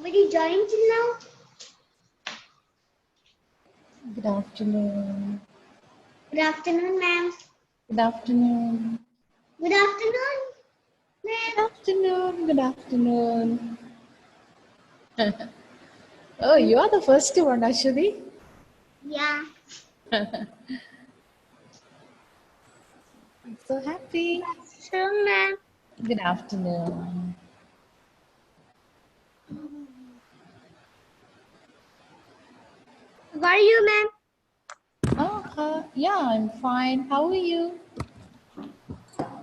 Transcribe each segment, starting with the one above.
Nobody joined till now? Good afternoon. Good afternoon, ma'am. Good afternoon. Good afternoon, ma'am. Good afternoon. Good afternoon. Oh, you are the first one, Ashwini. Yeah. I'm so happy. Sure, ma'am. Good afternoon. How are you, ma'am? Oh, yeah, I'm fine. How are you? I'm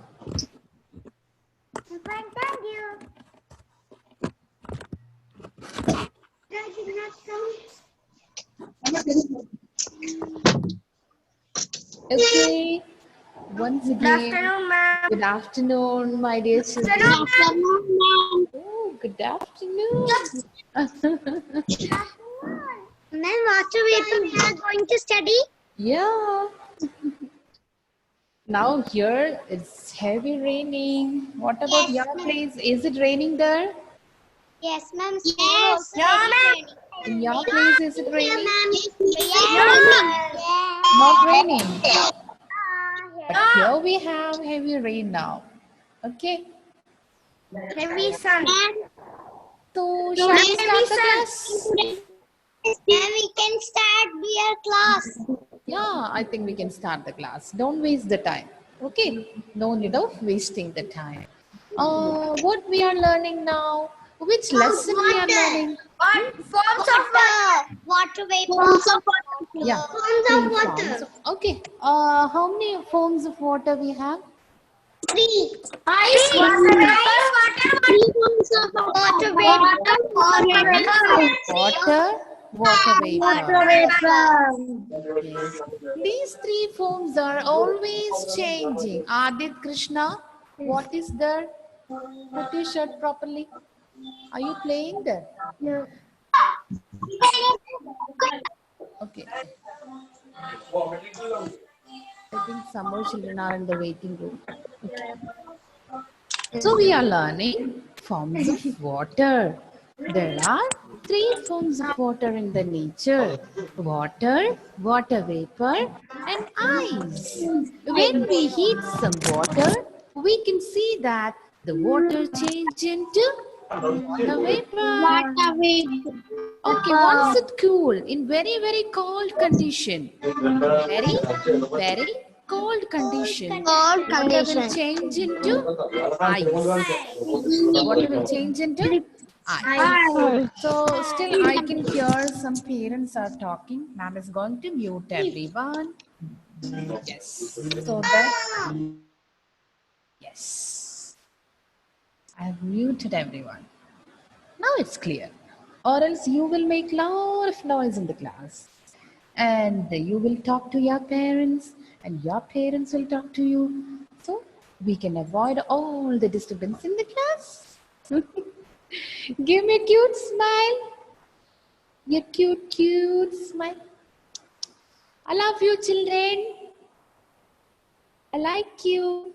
fine, thank you. That did not count. Okay. Once Good again, afternoon, ma'am. good afternoon, my dear Good children. afternoon, ma'am. Oh, good afternoon. Ma'am, what we are going to study? Yeah. Now here it's heavy raining. What about Yes, your ma'am. place? Is it raining there? Yes, ma'am. Yes. Yeah, ma'am. In your place, is it raining? Yes. Not raining. But Yeah. here we have heavy rain now. Okay. Heavy sun. So shall we start the class? And we can start your class. Yeah, I think we can start the class. Don't waste the time. Okay. No need of wasting the time. What we are learning now? Which lesson we are learning? What? Forms of water. Water vapor. Forms of water. Yeah. Forms Three of water. forms. Okay. How many forms of water we have? Three. Ice, water vapor. Three forms of water vapor. Water vapor. Water vapor. Vapor. Yes. These three forms are always changing. Adit Krishna, what is there? Put your shirt properly. Are you playing there? No. Okay. I think some more children are in the waiting room. Okay. So we are learning forms of water. There are three forms of water in the nature: water, water vapor, and ice. When we heat some water, we can see that the water change into water vapor. Water vapor. Okay, once it cool in very, very cold condition, very, very cold condition, Cold water will condition. change into ice. Water will change into ice. Ice. So still I can hear some parents are talking. Ma'am is going to mute everyone. Yes. So that, yes. I have muted everyone. Now it's clear. Or else you will make lot of noise in the class. And you will talk to your parents and your parents will talk to you. So we can avoid all the disturbance in the class. Give me a cute smile. Your cute, cute smile. I love you, children. I like you.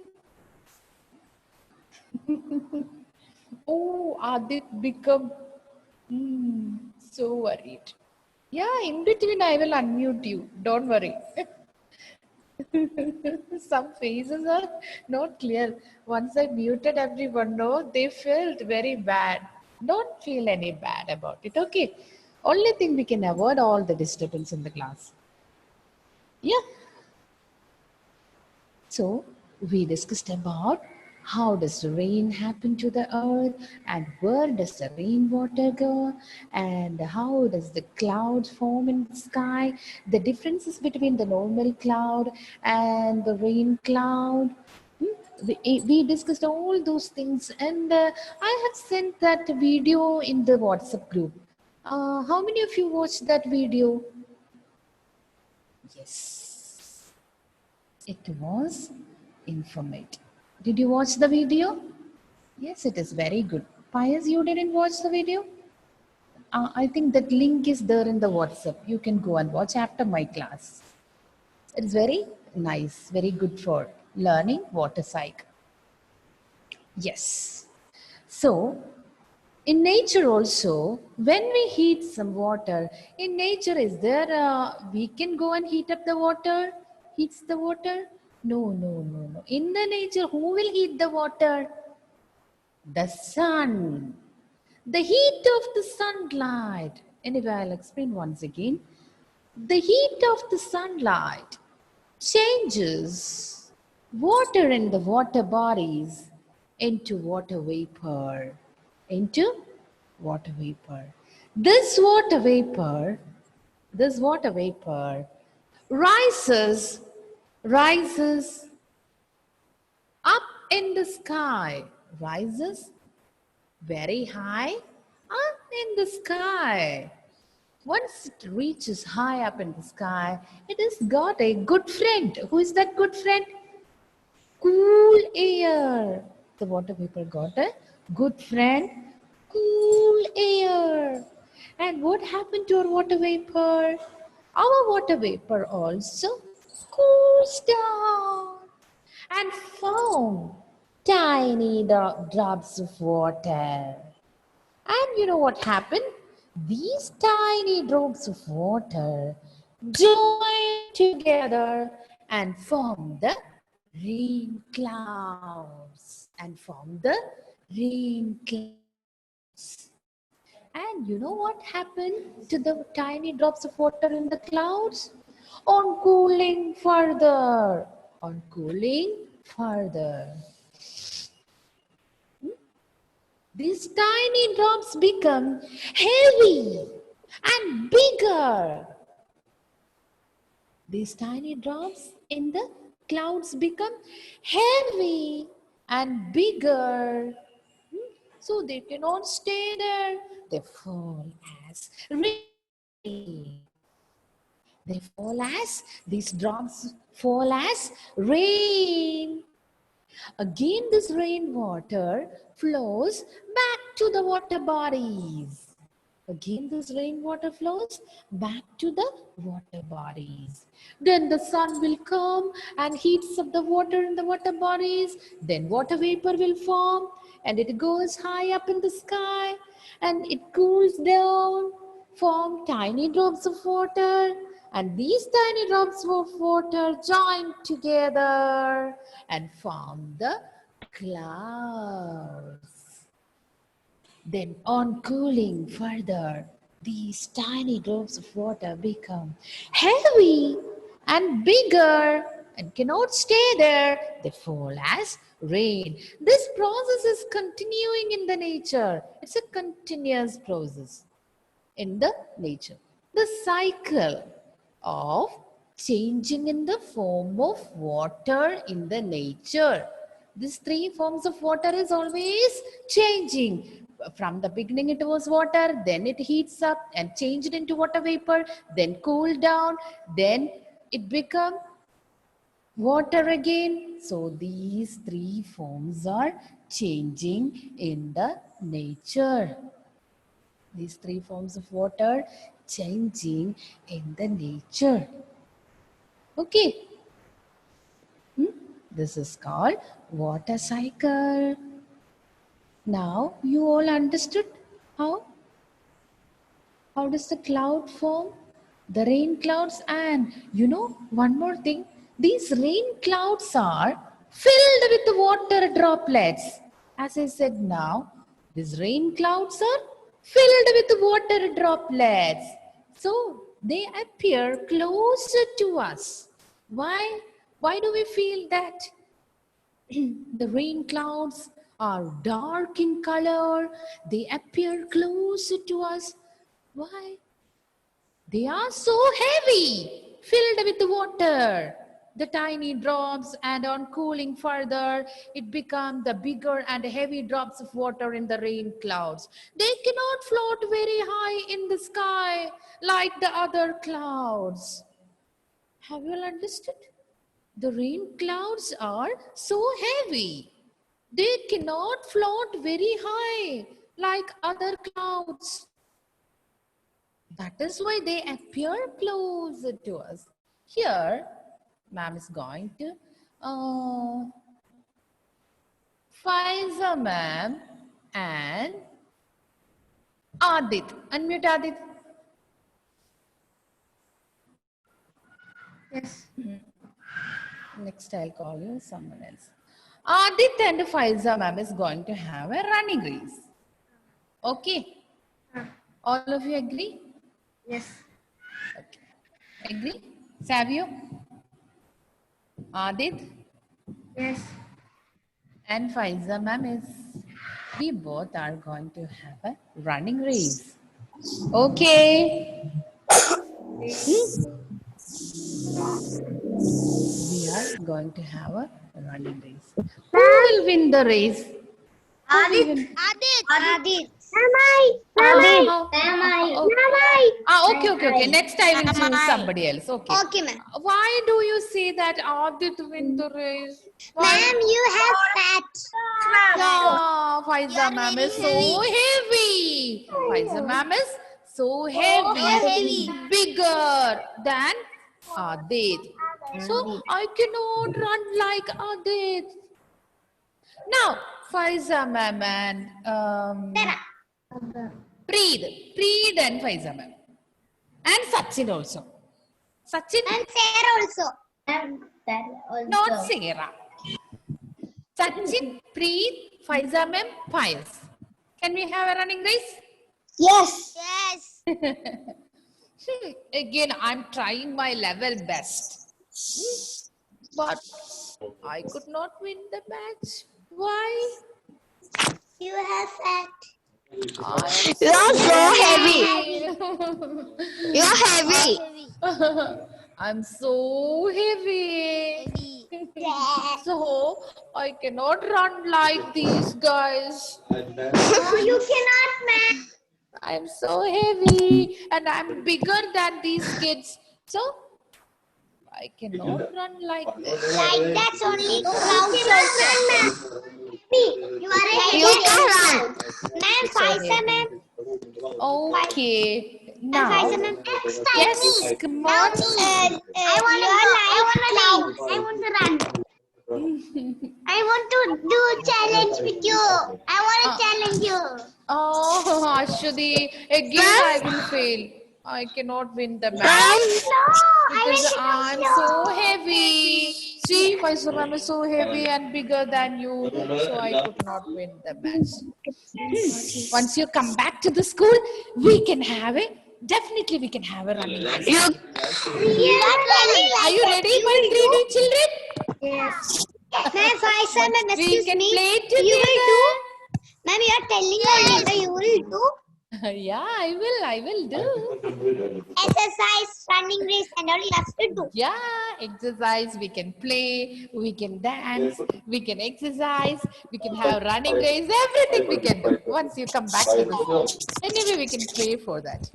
Oh, Adit become so worried. Yeah, in between I will unmute you. Don't worry. Some faces are not clear. Once I muted everyone, no, they felt very bad. Don't feel any bad about it. Okay. Only thing we can avoid all the disturbance in the class. Yeah. So we discussed about how does the rain happen to the earth and where does the rainwater go and how does the clouds form in the sky, the differences between the normal cloud and the rain cloud. We discussed all those things and I have sent that video in the WhatsApp group. How many of you watched that video? Yes. It was informative. Did you watch the video? Yes, it is very good. Pius, you didn't watch the video? I think that link is there in the WhatsApp. You can go and watch after my class. It's very nice, very good for learning water cycle. Yes. So, In nature also, when we heat some water, in nature is there, we can go and heat up the water, heats the water? No, no, no, no. In the nature, who will heat the water? The sun. The heat of the sunlight. Anyway, I'll explain once again. The heat of the sunlight changes water in the water bodies into water vapor. Into water vapor. This water vapor, this water vapor rises, rises up in the sky, rises very high up in the sky. Once it reaches high up in the sky, it has got a good friend. Who is that good friend? Cool air. The water vapor got a good friend, cool air. And what happened to our water vapor? Our water vapor also cools down and form tiny drops of water. And you know what happened? These tiny drops of water join together and form the rain clouds. And form the rain clouds. And you know what happened to the tiny drops of water in the clouds? On cooling further, on cooling further, these tiny drops become heavy and bigger. These tiny drops in the clouds become heavy and bigger. So they cannot stay there. They fall as rain. They fall as, these drops fall as rain. Again, this rainwater flows back to the water bodies. Again, this rainwater flows back to the water bodies. Then the sun will come and heats up the water in the water bodies. Then water vapor will form and it goes high up in the sky and it cools down, form tiny drops of water. And these tiny drops of water join together and form the clouds. Then on cooling further, these tiny drops of water become heavy and bigger and cannot stay there. They fall as rain. This process is continuing in the nature. It's a continuous process in the nature. The cycle of changing in the form of water in the nature. These three forms of water is always changing. From the beginning it was water, then it heats up and changed into water vapor, then cooled down, then it become water again. So these three forms are changing in the nature. These three forms of water changing in the nature. Okay. This is called water cycle. Now you all understood how? How does the cloud form? The rain clouds, and you know one more thing. These rain clouds are filled with water droplets. As I said now, these rain clouds are filled with water droplets. So they appear closer to us. Why? Why do we feel that? The rain clouds are dark in color. They appear closer to us. Why? They are so heavy, filled with water. The tiny drops, and on cooling further, it becomes the bigger and heavy drops of water in the rain clouds. They cannot float very high in the sky like the other clouds. Have you all understood? The rain clouds are so heavy. They cannot float very high like other clouds. That is why they appear closer to us. Here, ma'am is going to Pfizer ma'am and Adit. Unmute Adit. Yes. Next, I'll call you someone else. Adit and Faiza ma'am is going to have a running race. Okay. All of you agree? Yes. Okay. Agree? Savio? Adit? Yes. And Faiza ma'am is, we both are going to have a running race. Okay. We are going to have a running race. Who will win the race? Who will win? Adit. Adit. Okay. Next I will choose somebody else. Okay. Okay, ma'am. Why do you say that Adit win the race? Why? Ma'am, you have fat. Yeah, Faiza ma'am is so heavy. Faiza ma'am is so heavy, bigger than Adit. So I cannot run like Adit. Now, Faiza ma'am and Preet and Faiza ma'am. And Sachin also. Sachin, And Sarah also. And Sarah also. not Sarah. Sachin, Preet, Faiza ma'am, Faiz. Can we have a running race? Yes. Yes. Again, I'm trying my level best. But I could not win the match. Why? You have fat. You're so heavy. You're heavy. I'm so heavy. Yes. So I cannot run like these guys. No, you cannot, ma'am. I'm so heavy and I'm bigger than these kids. So I cannot run like this. Like that's only clouds also. You are a heavy run. Ma'am, Faisa, ma'am. Okay. Now, Faisa, ma'am. yes, come on. I want to run. I want to do challenge with you. I want to challenge you. Oh, Ashwati, again I will fail. I cannot win the match because I'm so heavy. See, Faisal ma'am is so heavy and bigger than you, so I could not win the match. Once you come back to the school, we can have it. Definitely, we can have a running race. Are you ready, my 3D children? Yes. Ma'am, Faisa, ma'am, We excuse can me. play You will together. do? Ma'am, you are telling me that you will do Yeah, I will do. exercise, running race, and all you have to do. Yeah, exercise, we can play, we can dance, we can exercise, we can have running race, everything we can do once you come back to the school. Anyway, we can pray for that.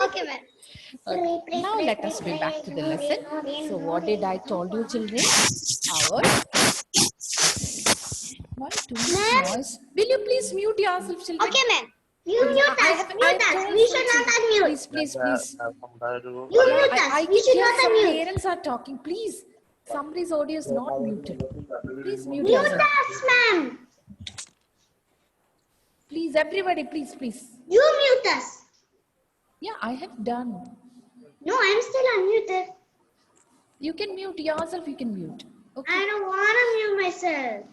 Okay, ma'am. Okay. Now let us be back to the lesson. So what did I told you, children? Ours. Why too much noise? Will you please mute yourself, children? Okay, ma'am. You mute us. I have told We should not unmute. Please. You mute us. I We can should hear not some unmute. parents are talking. Please, somebody's audio is not muted. Please mute Mute yourself. us, ma'am. Please, everybody, please. You mute us. Yeah, I have done. No, I'm still unmuted. You can mute yourself, you can mute. Okay. I don't want to mute myself.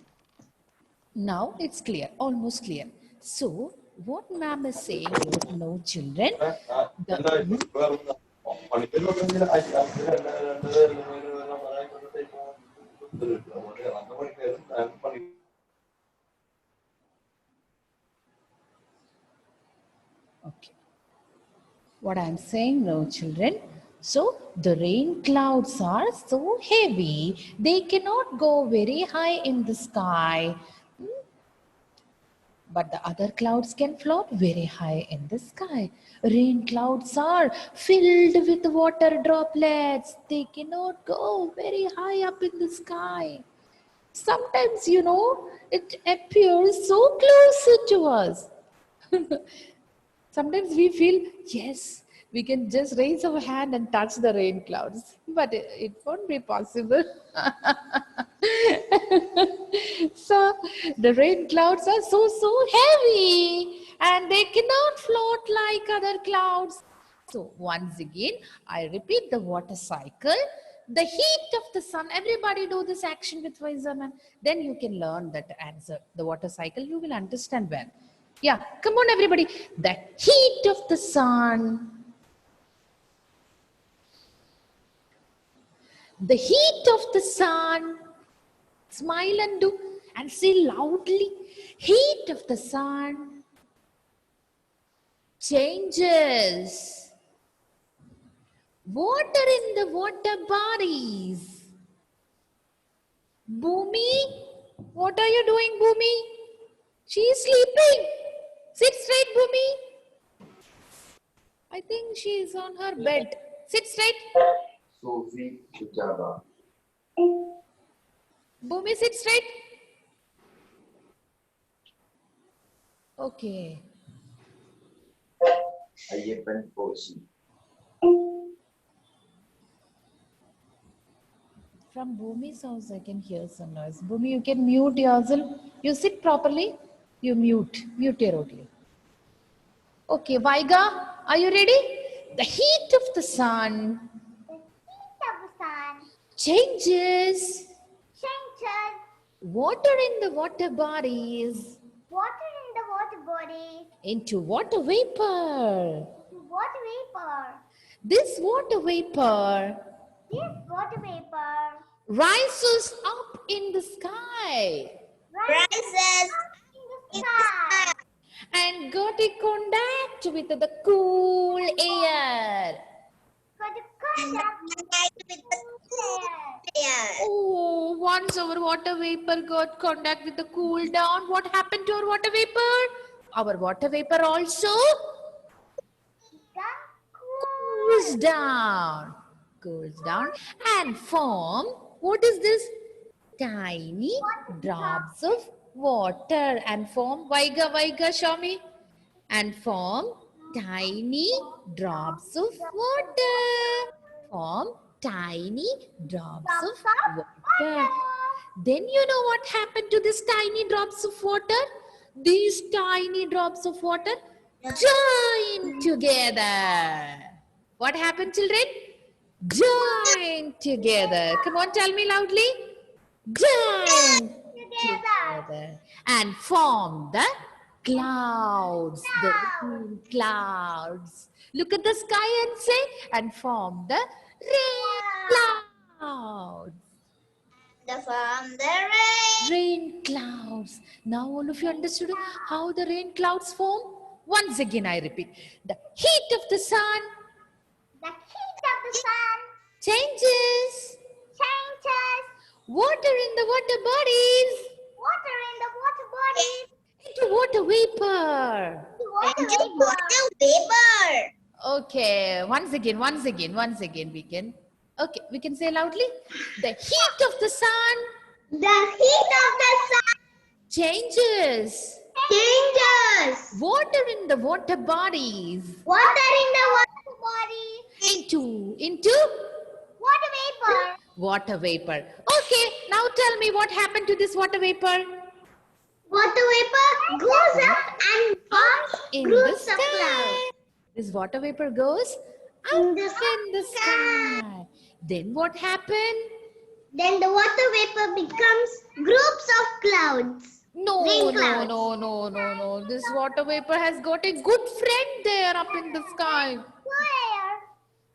Now it's clear, almost clear. So, what ma'am is saying, you know, children, okay. What I'm saying now, children, so the rain clouds are so heavy, they cannot go very high in the sky. But the other clouds can float very high in the sky. Rain clouds are filled with water droplets. They cannot go very high up in the sky. Sometimes, you know, it appears so close to us. Sometimes we feel, yes, we can just raise our hand and touch the rain clouds. But it won't be possible. So the rain clouds are so heavy and they cannot float like other clouds. So once again, I repeat the water cycle. The heat of the sun, everybody do this action with Vaizaman. Then you can learn that answer, the water cycle, you will understand well. Yeah, come on everybody. The heat of the sun. The heat of the sun. Smile and do and say loudly. Heat of the sun changes. Water in the water bodies. Bhumi, what are you doing, Bhumi? She is sleeping. Sit straight, Bhumi. I think she is on her bed. Sit straight. Sophie Chaba. Bhumi, sit straight. Okay. Ayyapan Koshi. From Bhumi's house, I can hear some noise. Bhumi, you can mute yourself. You sit properly. You mute. Mute your audio. Okay, Vaiga, are you ready? The heat of the sun The heat of the sun changes. changes Water in the water bodies water in the water body into water vapor. to water vapor. This water vapor This water vapor rises up in the sky rises in the sky and got in contact with the cool air. got a contact with the air. Oh, once our water vapor got contact with the cool down, what happened to our water vapor? Our water vapor also Got cools down and form, what is this? Tiny drops of water and form, Vaiga, show me. And form tiny drops of water. Form tiny drops of water. Then you know what happened to these tiny drops of water? These tiny drops of water join together. What happened, children? Join together. Come on, tell me loudly. Join together and form the clouds, the rain clouds. Look at the sky and say, and form the rain clouds. from the rain. Rain clouds. Now all of you understood how the rain clouds form? Once again I repeat. The heat of the sun The heat of the sun changes. changes Water in the water bodies water in the water body into water vapor. to water vapor. Okay, once again we can. Okay, we can say loudly. The heat of the sun The heat of the sun changes. changes Water in the water bodies water in the water body into water vapor. water vapor. Okay, now tell me what happened to this water vapor Water vapor goes up and forms in the groups of clouds. sky. This water vapor goes up In the in the sky. Then what happened? Then the water vapor becomes groups of clouds. No, Rain no, clouds. no, no, no, no. This water vapor has got a good friend there up in the sky. Where?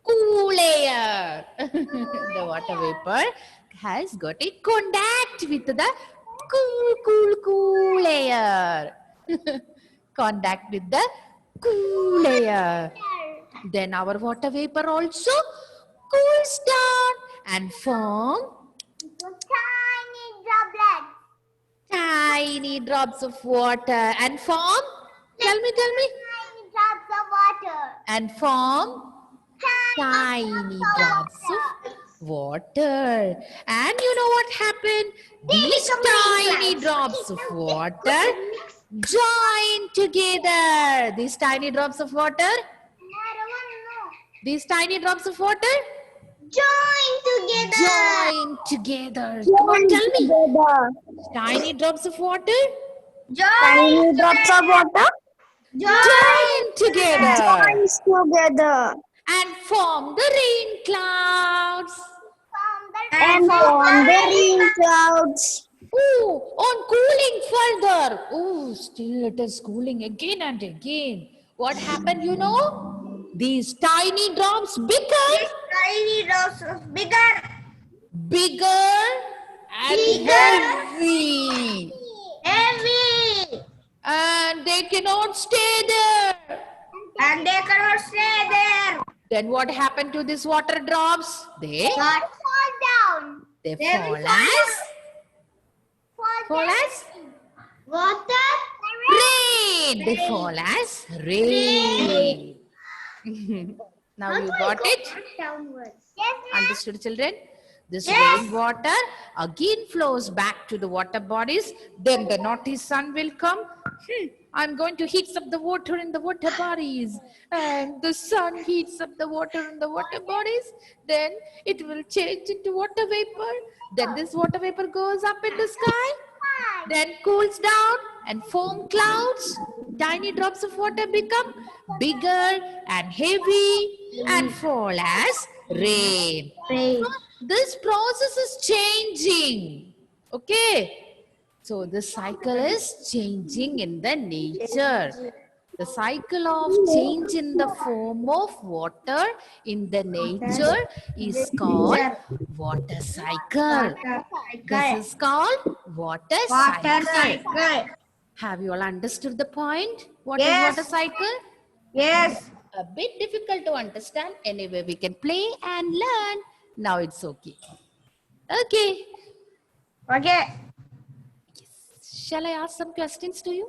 Cool air. The water vapor has got a contact with the cool air. Contact with the cool air. Then our water vapor also cools down and form Into tiny droplets. tiny drops of water and form. Tell me. Tiny drops of water. And form tiny drops of water. And you know what happened? These tiny drops of water join together. These tiny drops of water, I don't want to know. these tiny drops of water Join together. join together. Come on, tell me. Tiny drops of water Tiny drops of water. join together Joins together. and form the rain clouds. And form the rain clouds. Ooh, on cooling further. Ooh, still it is cooling again and again. What happened, you know? These tiny drops become Tiny drops of bigger. bigger and heavy. Heavy. And they cannot stay there. And they cannot stay there. Then what happened to these water drops? They Fall down. fall as Water. rain. They fall as rain. Now you got it? Downwards. Yes, Understood, children? This Yes. rainwater again flows back to the water bodies. Then the naughty sun will come. I'm going to heat up the water in the water bodies. And the sun heats up the water in the water bodies. Then it will change into water vapor. Then this water vapor goes up in the sky. Then cools down and form clouds. Tiny drops of water become bigger and heavy and fall as rain. This process is changing. Okay. So the cycle is changing in the nature. The cycle of change in the form of water in the nature is called water cycle. This is called water cycle. Have you all understood the point? What is Yes. water cycle? Yes. A bit difficult to understand. Anyway, we can play and learn. Now it's okay. Okay. Okay. Shall I ask some questions to you?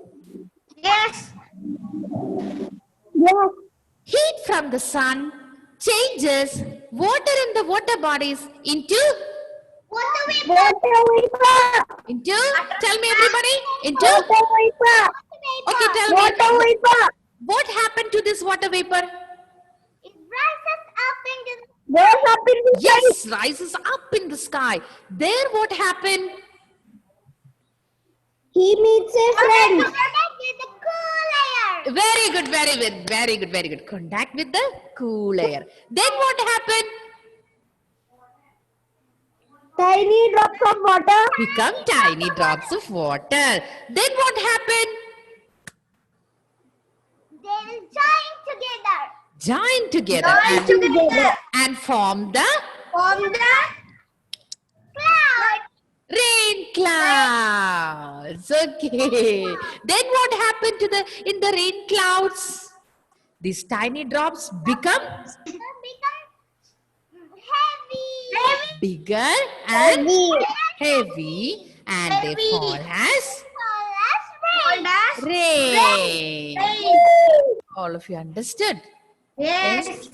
Yes. Heat from the sun changes water in the water bodies into, Water vapor. tell me everybody, into, Water vapor. okay, tell Water me, vapor. what happened to this water vapor? It rises up into goes up in the Yes, rises up in the sky. There what happened? He meets a friend. Contact with the cool air. Very good, very good, very good, very good. Contact with the cool air. Then what happened? Tiny drops of water. Become tiny drops of water. Then what happened? They will join together. Join together, Join together. and form the Form the cloud. rain clouds. Okay. Then what happened to in the rain clouds? These tiny drops become Heavy. bigger and heavy, and they fall as rain. All of you understood? Yes.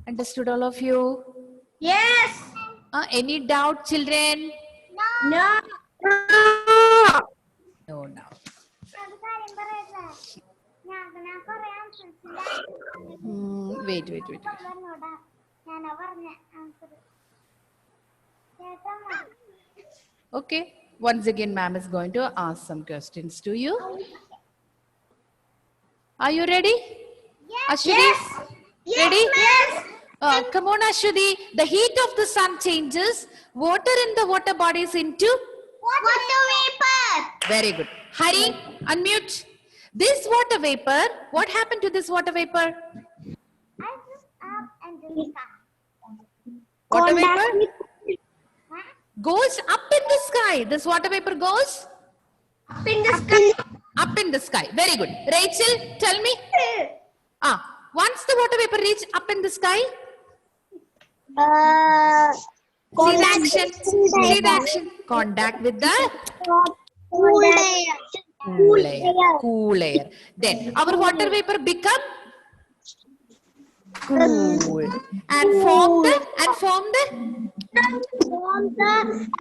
Understood, all of you? Yes. Any doubt, children? No. No, no. Wait. Okay. Once again, ma'am is going to ask some questions to you. Are you ready? Ashwini? Ready? Yes. Come on, Ashwini. The heat of the sun changes water in the water bodies into? Water vapor. Very good. Hari, unmute. This water vapor, what happened to this water vapor? Water vapor goes up in the sky. This water vapor goes Up in the sky. up in the sky. Very good. Rachel, tell me. Once the water vapor reach up in the sky, see the action. See the action. Contact with the Cool air. cool air. Cool air. Then our water vapor become cool and form the Form the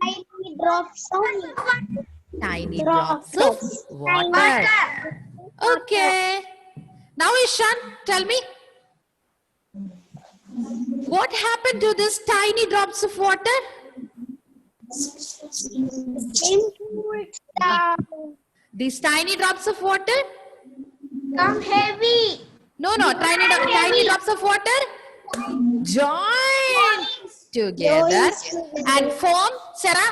tiny drops of tiny drops of water. Okay. Now Ishan, tell me. What happened to this tiny drops of water? Cooled down. These tiny drops of water Come heavy. No, tiny drops of water join together and form, Sarah.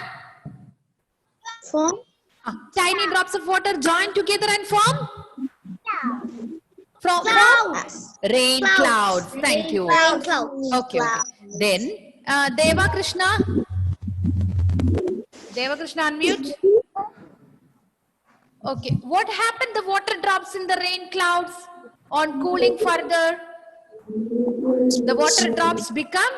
Form. Tiny drops of water join together and form from rain clouds. Thank you. Rain clouds. Okay. Then Deva Krishna, unmute. Okay, what happened? The water drops in the rain clouds on cooling further. The water drops become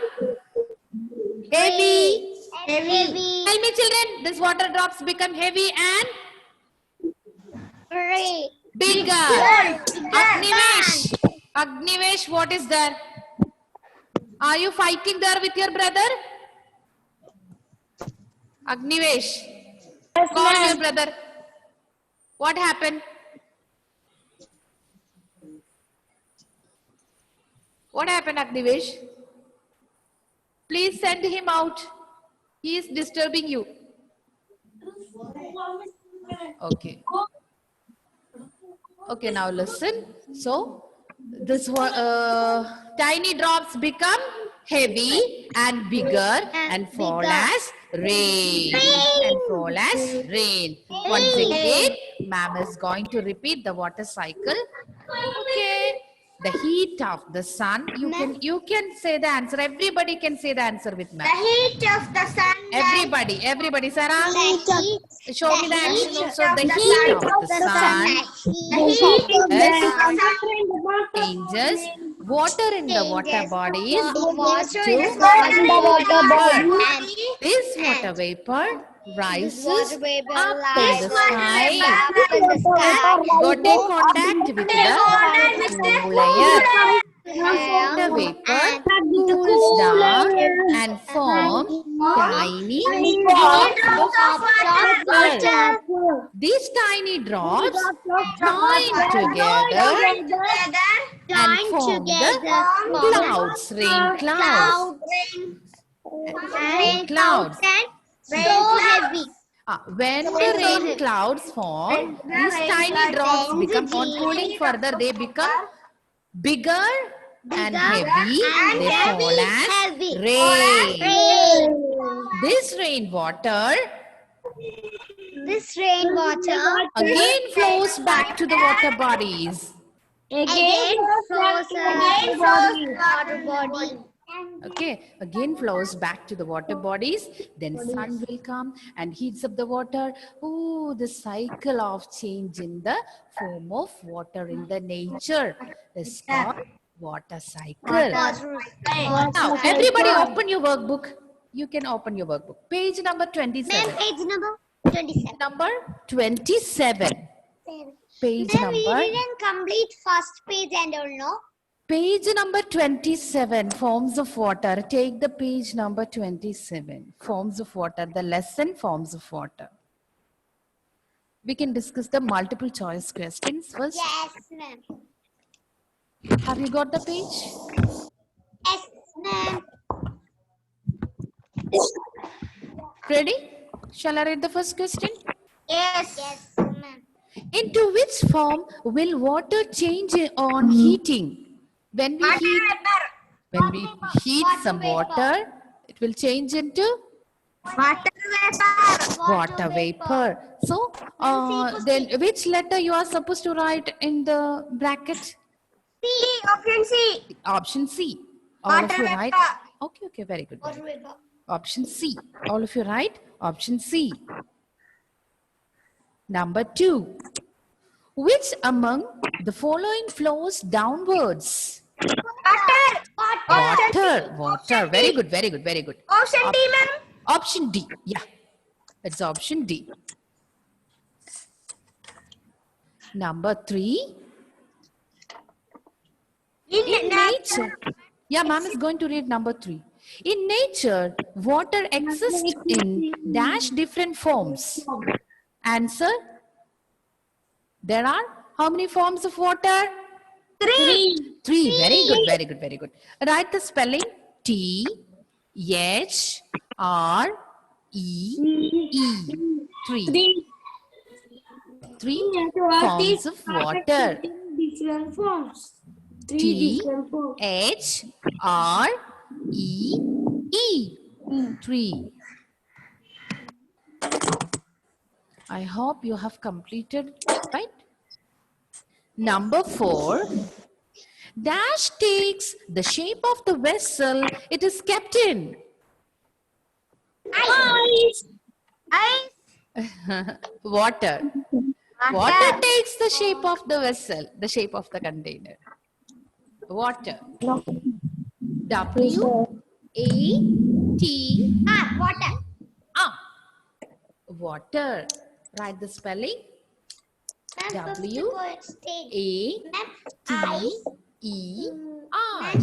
heavy. Heavy. Tell me, children, this water drops become heavy and bigger. Agnivesh, what is there? Are you fighting there with your brother? Agnivesh, call your brother. What happened? What happened, Agnivesh? Please send him out. He is disturbing you. Okay. Okay, now listen. So, this tiny drops become heavy and bigger and fall as rain. And fall as rain. Once again, ma'am is going to repeat the water cycle. Okay. The heat of the sun. You can say the answer. Everybody can say the answer with ma'am. The heat of the sun. Everybody. Sarah, show me the action also. The of heat of the sun The heat of the sun. changes water in the water bodies Water to in the water vapor. body. This water vapor rises Water vapor up in rises the sky, up in the sky. got a contact with the cool air. Water vapor cools down and form tiny drops of water. These tiny drops join together and form the clouds, rain clouds. Rain clouds. So heavy. When the rain clouds form, these tiny drops become, on cooling further, they become bigger and heavy. They fall as rain. This rainwater again flows back to the water bodies. Again flows water body. Okay, again flows back to the water bodies. Then sun will come and heats up the water. Oh, the cycle of change in the form of water in the nature is called water cycle. Now, everybody open your workbook. You can open your workbook. Page number 27. Page number 27. Number 27. Page Then number. we didn't complete first page and all, no? Page number 27, forms of water. Take the page number 27, forms of water, the lesson forms of water. We can discuss the multiple choice questions first. Yes, ma'am. Have you got the page? Yes, ma'am. Ready? Shall I read the first question? Yes. Yes, ma'am. Into which form will water change on heating? When we heat some water, it will change into water vapor. So, then which letter you are supposed to write in the bracket? C. Option C. Option C. All of you write. Okay, very good. Water vapor. Option C. All of you write. Option C. Number 2. Which among the following flows downwards? Water. Very good. Option D, ma'am. Option D. Yeah, it's option D. Number 3. In nature. Yeah, ma'am is going to read number 3. In nature, water exists in dash different forms. Answer. There are how many forms of water? 3. Very good. Write the spelling. T, H, R, E, E. 3. 3 forms of water. different forms. Three T, different forms. H, R, E, E. 3. I hope you have completed, right? Number 4. Dash takes the shape of the vessel it is kept in. Ice. Ice. Water. Water takes the shape of the vessel, the shape of the container. Water. W, A, T, Water. R. Water. Write the spelling. W, A, T, E, R.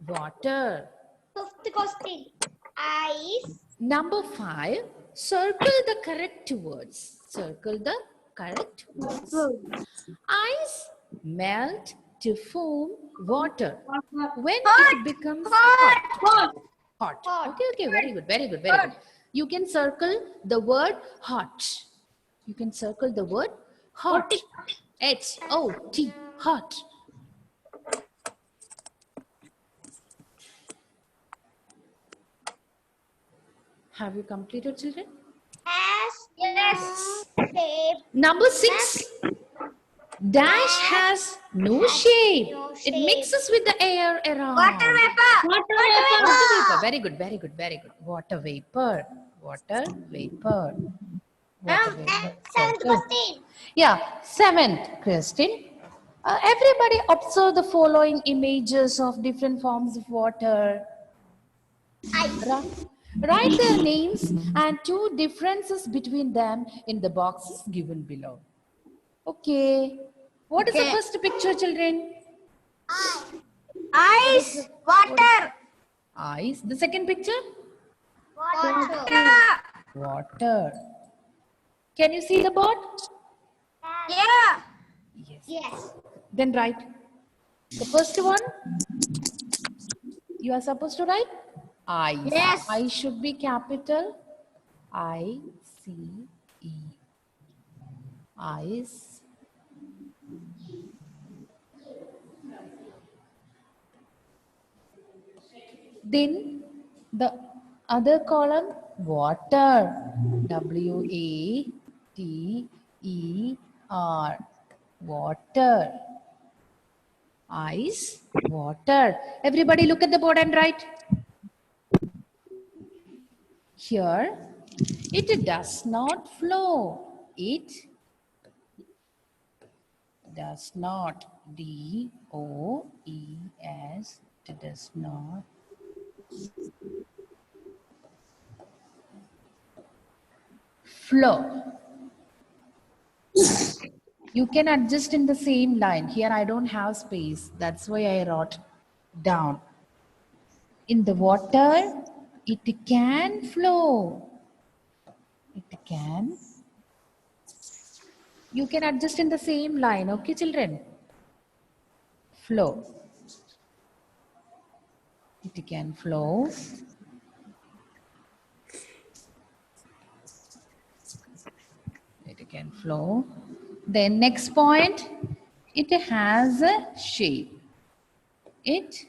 Water. Fifth question. Ice. Number 5. Circle the correct words. Circle the correct words. Ice melt to form water when it becomes hot. Hot. Okay. Very good. Very good. You can circle the word hot. You can circle the word hot. H-O-T. Hot. Have you completed, children? Yes. Shape. Number 6. Dash has no shape. No It shape. mixes with the air around. Water vapor. Water vapor. Very good. Water vapor. Water vapor. Water vapor. Seventh Circle. question. Yeah. 7th question. Everybody observe the following images of different forms of water. Write their names and 2 differences between them in the boxes given below. Okay. What is the first picture, children? Ice. Water. Ice. The second picture? Water. Water. Can you see the board? Yeah. Yes. Then write. The first one, you are supposed to write ice. Yes. I should be capital. I-C-E. Ice. Then the other column, water. W-A-T-E-R. Water. Ice, water. Everybody look at the board and write. Here, it does not flow. It does not. D-O-E-S. It does not flow. You can adjust in the same line. Here I don't have space. That's why I wrote down. In the water, it can flow. It can. You can adjust in the same line. Okay, children? Flow. It can flow. It can flow. Then next point, it has a shape. It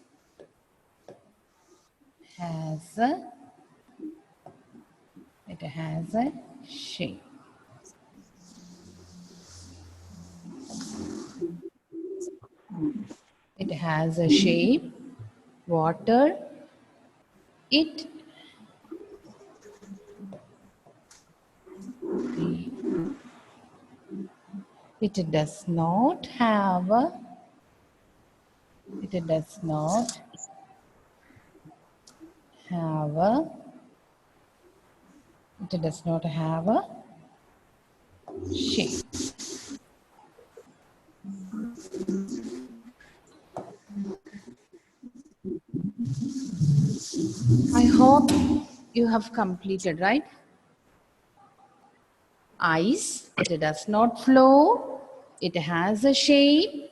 has a shape. It has a shape. Water. It does not have a shape. I hope you have completed, right? Ice, it does not flow. It has a shape.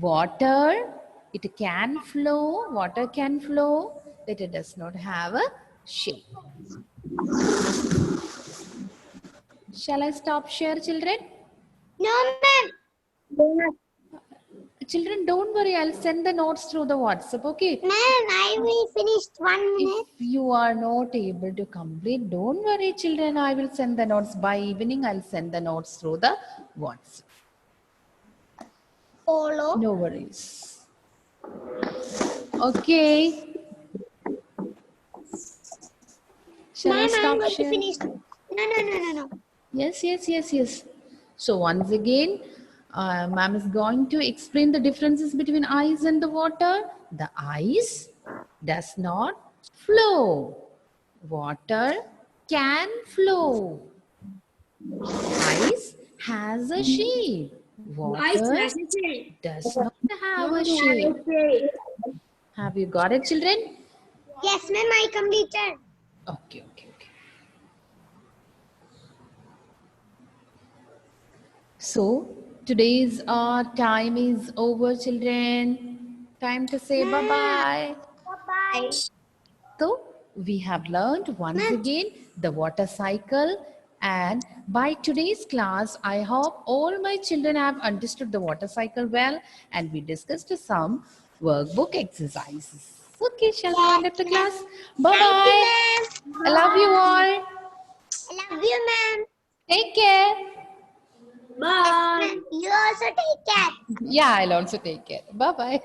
Water, it can flow. Water can flow. But it does not have a shape. Shall I stop share, children? No, ma'am. Children, don't worry. I'll send the notes through the WhatsApp. Okay. Ma'am, I will finish 1 minute. If you are not able to complete, don't worry, children. I will send the notes by evening. I'll send the notes through the WhatsApp. Follow. No worries. Okay. Shall I Ma'am, I'm stop going to sharing? finish. No. Yes. So once again, ma'am is going to explain the differences between ice and the water. The ice does not flow. Water can flow. Ice has a shape. Water does not have a shape. Have you got it, children? Yes, ma'am, I completed. Okay. So today's time is over, children. Time to say bye-bye. Bye-bye. So we have learned once again the water cycle, and by today's class, I hope all my children have understood the water cycle well, and we discussed some workbook exercises. Okay, shall we wind up the class? Thank Bye-bye. you, ma'am. I love you all. I love you, ma'am. Take care. Ma'am, you also take care. Yeah, I'll also take care. Bye-bye.